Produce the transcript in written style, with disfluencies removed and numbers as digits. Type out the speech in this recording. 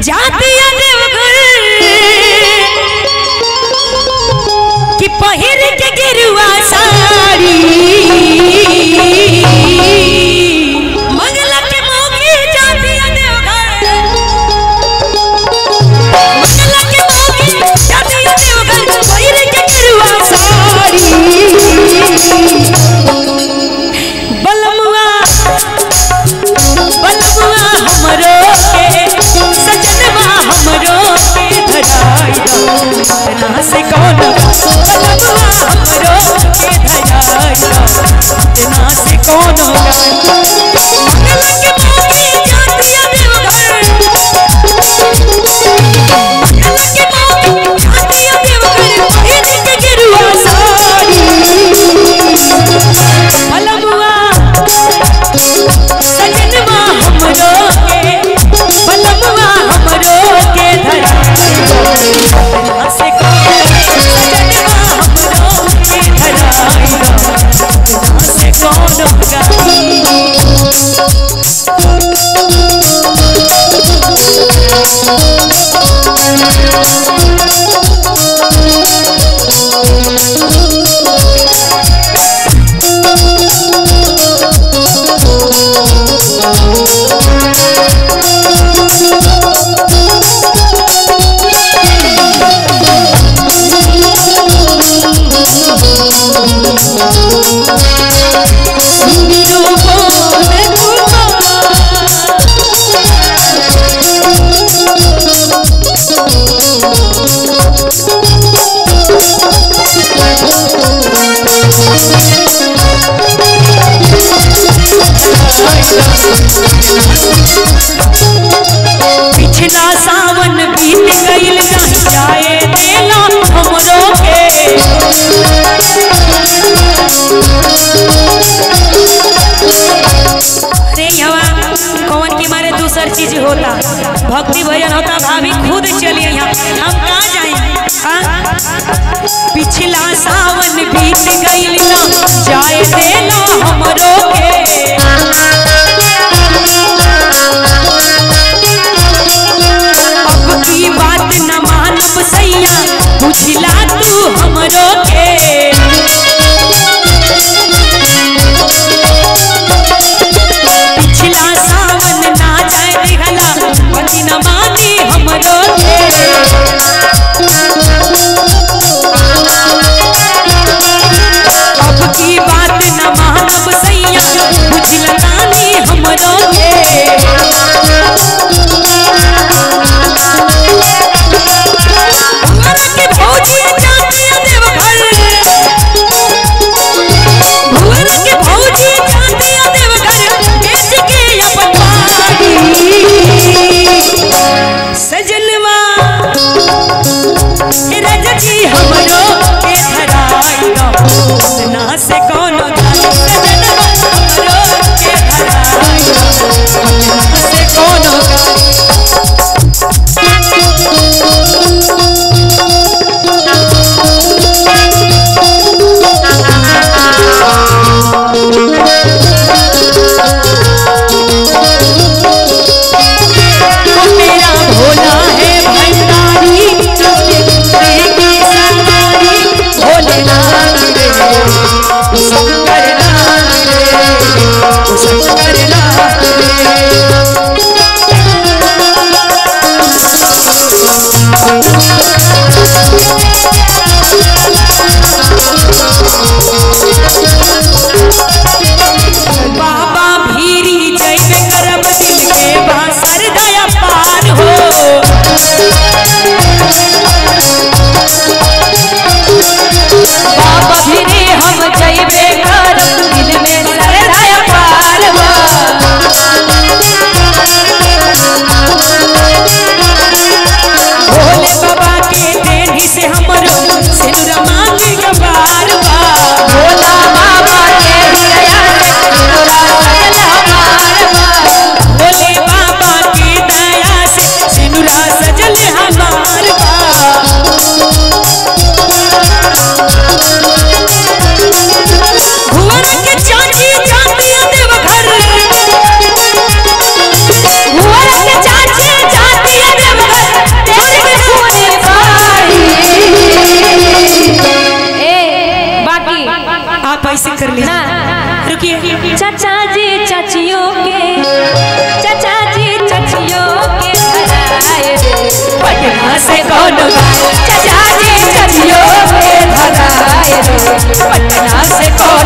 जाती देवघर कि पहिर के गिरुआ साड़ी मंगला के मौगी जाती देवघर मंगला के मौगी जाती देवघर पहिर के गिरुआ साड़ी बलमुआ बलमुआ हमरो के सजनवा हमरो के धराई ना से कौन बलमुआ हमरो के धराई ना से कौन मंगला के मौगी जाती देवघर मंगला के मौगी जाती देवघर पहिर के गिरुआ साड़ी बलमुआ सजनवा हमरो के बलमुआ हमरो के धराई से कौन सजनवा हमरो के धराई से कौन पिछला सावन बीत गईल नहीं जाए देला हमरो के अरे यहाँ कौन की मारे दूसर चीज होता भक्ति भजन होता भाभी खुद चलिए यहाँ हम कहाँ जाए पिछला सावन बीत गईल ना जाए देला हमरो के की बात न मानब सैया बुझला तू हमरो के पिछला सावन ना जाए दिहला पति न मानी हमरो के अब की बात न मानब सैया बुझला कैसे कर ली रुकिए। चाचा जी चाचियों के चाचा जी चाचियों के पटना से कौन चाचा जी चाचियों के पटना से कौन